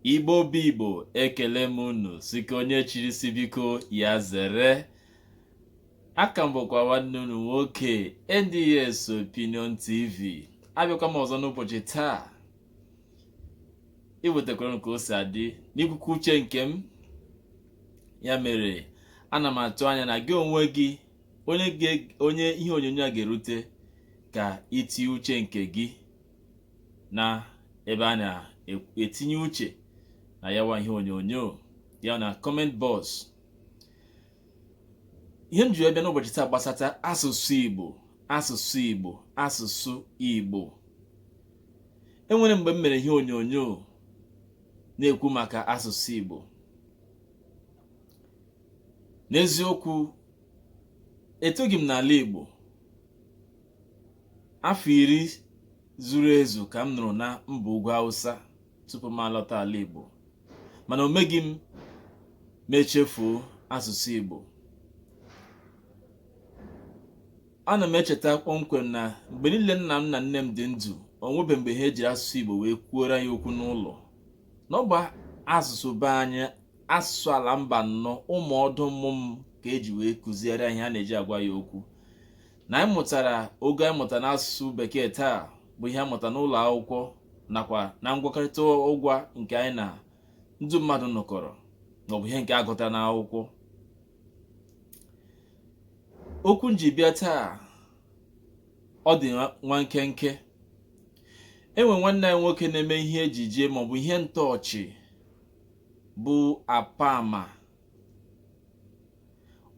Igbo Bibo ekele m unu sika onye chiri si biko ya zere. Aka m bụkwa nwanne unu nwoke NDS Opinion TV. Abịakwa m ọzọ n'ụbọchị taa iwetakwara nke o si adị n'ikuku uche nke m. Ya mere ana m atụ anya na gị onwe gị onye ihe onyonyo a ga-erute ka itinye uche nke gị na ebe a na-etinye uche na yawa ihe onyonyo ya na comment box. Ihe m ji ebe n'ụbọchị taa gbasata asụsụ Igbo. Enwere mgbe m mere ihe onyonyo na-ekwu maka asụsụ Igbo. N'eziokwu etoghị m n'ala Igbo. Afọ 10 zuru ezu ka m nụrụ na mba ugwu Hausa tupu m alọta ala Igbo. Mana o meghị m mechefuo asụsụ Igbo. Ana m echeta kpọmkwem na mgbe niile nna m na nne m dị ndụ, o nwebe mgbe ha ejiri asụsụ Igbo wee kwuoro anyị okwu n'ụlọ. N'ọgba asụsụ be anyị, asụsụ ala mba nnọọ, ụmụ ọdụ mmụọ ka eji wee kụziere anyị ha na-eji agwa ya okwu. Na anyị mụtara oge anyị mụtara n'asụsụ bekee taa bụ ihe anyị mụtara n'ụlọ akwụkwọ nakwa na ngwakọrịta ụgwa nke anyị na ndị mmadụ nọkọrọ, na ọ bụ ihe nke agụta n'akwụkwọ. Okwu nji bịa taa ọ dị nwa nkenke. Enwe nwanne anyị nwoke na-eme ihe ejije maọbụ ihe ntọọchị bụ Apama.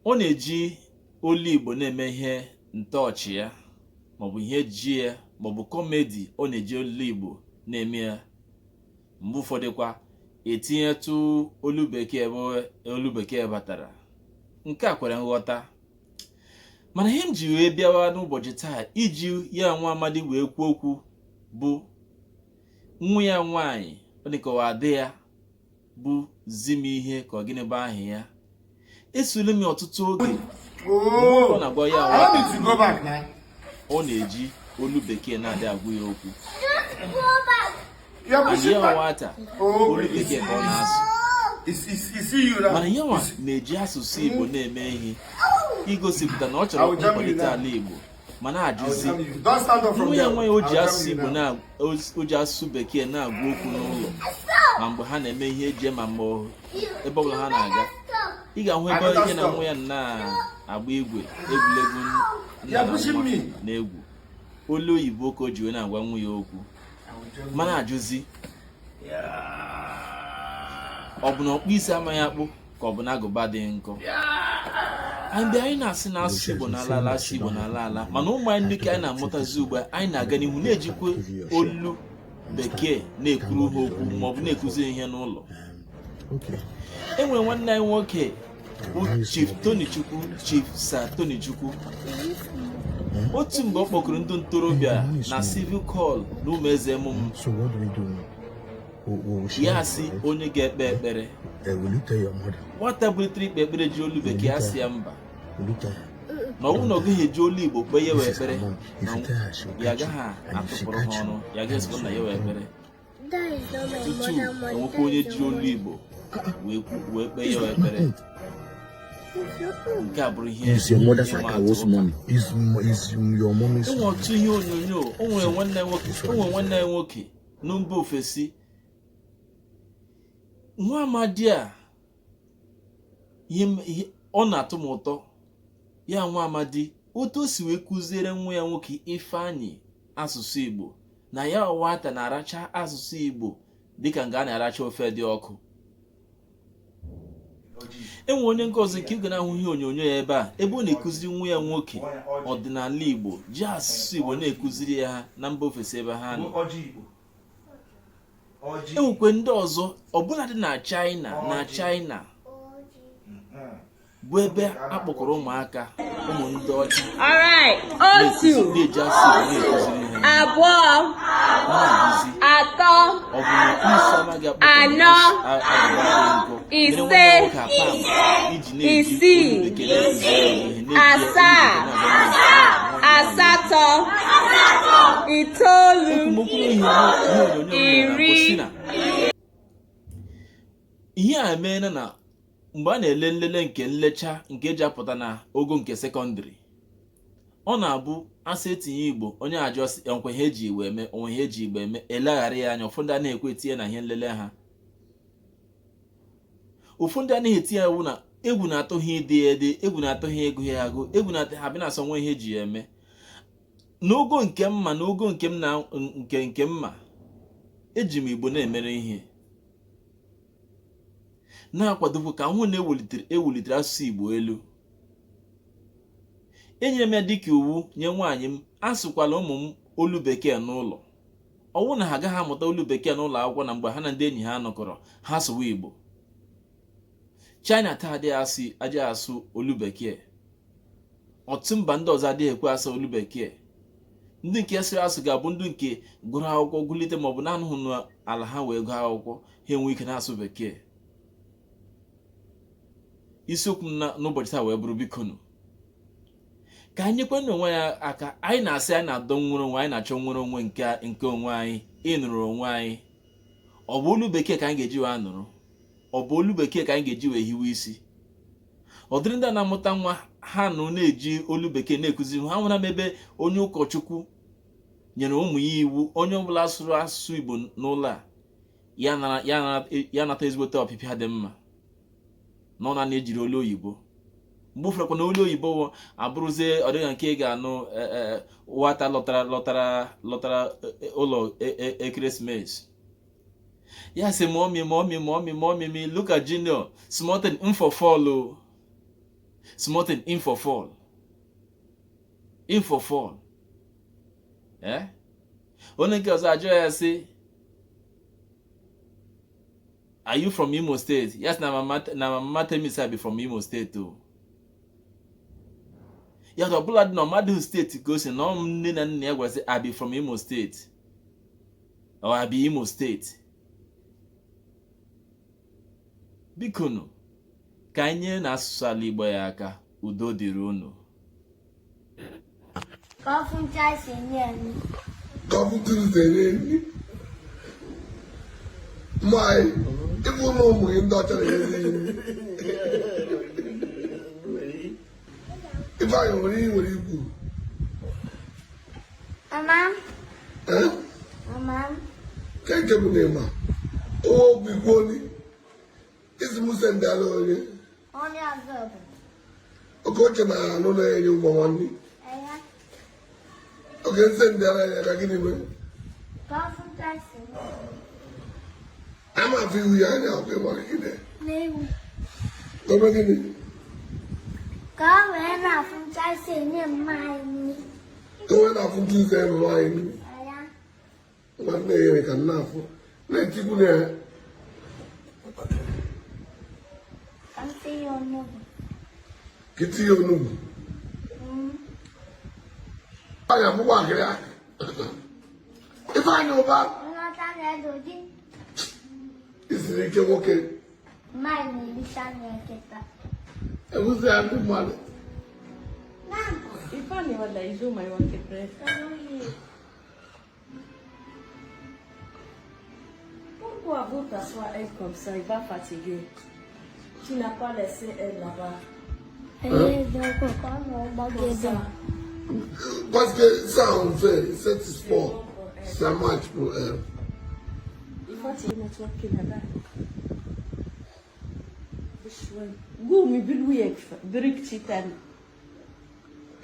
Ọ na-eji olu Igbo na-eme ihe ntọọchị ya maọbụ ihe ejije ya maọbụ kọmedi. Ọ na-eji olu Igbo na-eme ya. Mgbe ụfọdụkwa etinyetụ olu bekee ebe olu bekee batara. Nke a kwere nghọta. Mana ihe m ji wee bịawa n'ụbọchị taa iji ya nwa amadi wee kwuo okwu bụ nwa ya nwaanyị. Ọ dịka adị ya bụ Zimihe ka ọ gịnị bụ aha ya. Esule m ọtụtụ oge ọ na-agwa ya nwata, ọ na-eji olu bekee na-adị agwa ya okwu. Adị ya nwata olu bekee ka ọ na-asụ. Mana ya nwa na-eji asụsụ Igbo na-eme ihe igosipụta na ọ chọrọ ịkwalite ala Igbo. Mana ajụzi nwa ya nwaanyị o ji asụsụ bekee na-agwa okwu n'ụlọ ma mgbe ha na-eme ihe eji ma mgbe ebe ọbụla ha na-aga. Ị ga-ahụ ebe ihe na nwa ya na-agba igwe egwuregwu nna na nwa na-egwu. Olu oyibo ka o ji wee na-agwa nwa ya okwu. Mana ajụzi ọ bụ na ọkpụ isi amaghị akpụ ka ọ bụ na agụba dị nkọ. Anyị na-asị na asụsụ Igbo na-ala ala, asụsụ Igbo na-ala ala, mana ụmụ anyị ndị ka anyị na-amụtazi ugbu a, anyị na-aga n'ihu na-ejikwa olu bekee na-ekwuru ha okwu maọbụ na-ekụzi ihe n'ụlọ. Enwere nwanne anyị nwoke bụ Chief Sir Tony Chukwu. Otu mgbe ọ kpọkụrụ ndị ntorobịa na civil call na ụmụeze emume. Ya si onye ga-ekpe ekpere. Nwata bulitere ikpe ekpere ji olu bekee asị ya mba, na ọ bụrụ na ọ gaghị eji olu Igbo kpee ya wee ekpere, ya agaghị atụpụrụ ha ọnụ, ya ga-esikwa na ya wee ekpere. Tutu enwekwa onye ji olu Igbo wee kpee ya wee ekpere. Nke a bụrụ ihe enwe otu ihe onyonyo. O nwere nwanne ya nwoke na mba ofesi. Nwa amadi a ọ na-atụ m ụtọ. Ya nwa amadi otu o si wee kụziere nwa ya nwoke Ifeanyị asụsụ Igbo, na ya nwata na-aracha asụsụ Igbo dịka nga a na-aracha ofe dị ọkụ. Enwe onye nke ọzọ nke ị ga na-ahụ ihe onyonyo ya ebe a, ebe ọ na-ekụziri nwa ya nwoke ọdịnala Igbo, ji asụsụ Igbo na-ekụziri ya ha na mba ofesi ebe ha nọ. Enwekwe ndị ọzọ ọbụla dị na China bụ ebe akpọkọrọ ụmụaka, ụmụ ndị ọcha. Otu, abụọ, atọ, anọ, ise, isii, asaa, asatọ, itoolu, iri. ihe a emeela na mgbe a na-ele nlele nke nlecha nke eji apụta na ogo nke sekọndịrị, ọ na-abụ asị etinye Igbo onye ajọ nkwe ihe eji Igbo eme onwe ihe eji Igbo eme eleghara ya anya. Ụfọdụ a na-ekwe etinye na ihe nlele ha, ụfọdụ a na-etinye ewu na egwu na-atụ ha ide ede, egwu na-atụ ha ego ha agụ, egwu na-atụ ha bịa na asọ nwe ihe eji ya eme. N'ogo nke mma na ogo nke m na nke mma eji m Igbo na-emere ihe, na-akwadokwa ka hụ na ewulitere asụsụ Igbo elu. Enyere m ya dịka iwu nye nwaanyị m, asụkwala ụmụ m olu bekee n'ụlọ. Ọwụ na ha agaghị amụta olu bekee n'ụlọ akwụkwọ na mgbe ha na ndị enyi ha nọkọrọ ha sụwa Igbo. China taa adịghị asụ olu bekee, otu mba ndị ọzọ adịghị ekwe asụ olu bekee. Ndị nke sịrị asụ ga-abụ ndị nke gụrụ akwụkwọ gụlite maọbụ na-anụghị n'ala ha wee gụọ akwụkwọ ha enwe ike na-asụ bekee. Isiokwu m n'ụbọchị taa wee bụrụ bikonu ka anyị kwenye onwe ya aka. Anyị na-asị anyị na-adọ nwere onwe, anyị na-achọ nwere onwe nke onwe anyị, ịnụrụ onwe anyị. Ọ bụ olu bekee ka anyị ga-eji wee nụrụ? Ọ bụ olu bekee ka anyị ga-eji wee hiwe isi? Ọ dịrị ndị a na-amụta nwa ha nụ na-eji olu bekee na-ekụziri ha. Nwere m ebe onye ụkọchukwu nyere ụmụ ya iwu, onye ọbụla sụrụ asụsụ Igbo n'ụlọ a ya nata ezigbote ọpịpịa ha dị mma na ọ na-ejiri olu oyibo. Mgbe ụfọdụ na olu oyibo abụrụzie ọ dịghị nke ị ga-anụ nwata lọtara ụlọ ekeresimesi. Ya sị mommy, look at Junior, small thing in for fall, oh. Small thing in for fall. In for fall. Eh? Only because I just say, are you from Imo State? Yes, now my mama tell me say I be from Imo State too. Ya to blood no matter who state goes in, no nne na nne ya say I be from Imo State. Or I be Imo State. Bikono, ka anyị na-asụsụ ala Igbo ya aka, udo dịrị unu. Coffin Chase and Coffin Tuesday. My, if you know me, I'm not if I only what you do. Mama. Eh? Mama. Can't tell me, ma. Oh, be going. It's Muslim Dalo. Only a girl. A coach and I know that you want me. Okay, send that I can even. Coffin Chase. I'm a few years now, okay, what is it? Maybe. Come again. Come and I from Chase near mine. Go and have to say wine. One day I can laugh. Let you go there. Come see your mother. Get to your room. I am walking. If I know about it's like okay. My name is Shania Keta. I was there to mother. Il parle wala izuma yake presa. Pourquoi vous t'asseoir comme ça, il va fatiguer. Tu n'as pas laissé elle là-bas. Comme ça. Parce que ça on fait, c'est sport. Ça marche pour elle. Il faut que tu network là-bas. قومي بالويك بركتي تاني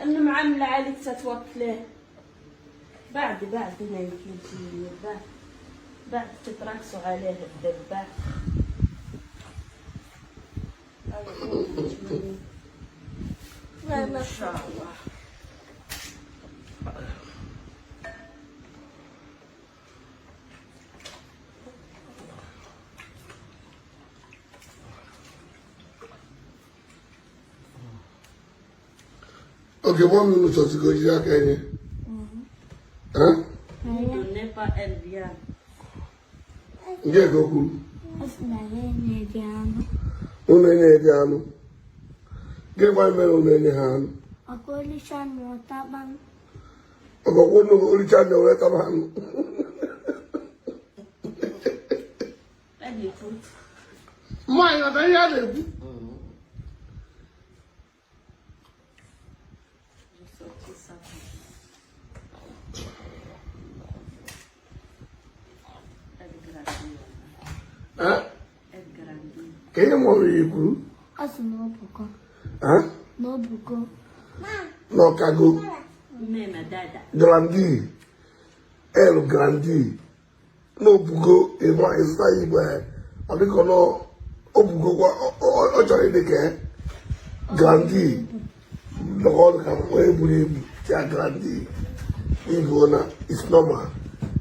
انه معامله عليك تتوقف له بعد ما يمكن تجي بعد تتركزوا عليه الدباح ما شاء الله. Okay, 1 minute or to go, you are going. Huh? Ne donnez pas elle vient. Yeah, go cool. What's my name, Diana? Unene Diano. Get my man on any hand. A coalition water bank. I got one of the child of that man. Elle est toute. Mine, I had it. Huh? Can you more you? Us no buko. Huh? No buko. No cargo. Grandi. El Grandi. No bugo. It's not even. I think no. Obugo. Oh, sorry, the guy. Grandi. The whole can wear blue. Yeah, Grandi. Igbo it's normal.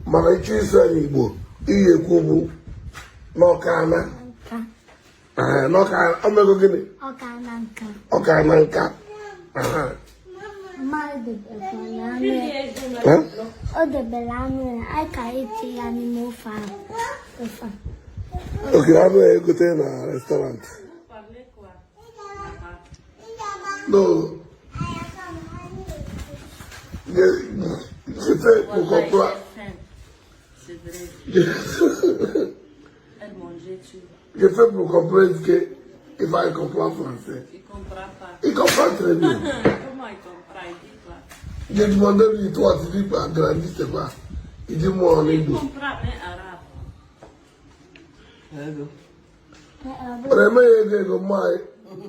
Mana Isu Igbo. Iye kubu. No kana. No kana. Omego gini. Okana nka. Oh, the Belano, I can eat animal farm. Okay, I'm going to go to a restaurant. No. Je fais pour comprendre. Je fais pour comprendre que il va comprendre français. Il comprend pas. Il comprend très bien. Comment il comprend? Il dit quoi? J'ai demandé lui, toi, tu dis pas, grandi, c'est pas. Il dit moi en Il Igbo. comprend mais arabe. Vraiment, il dit que moi,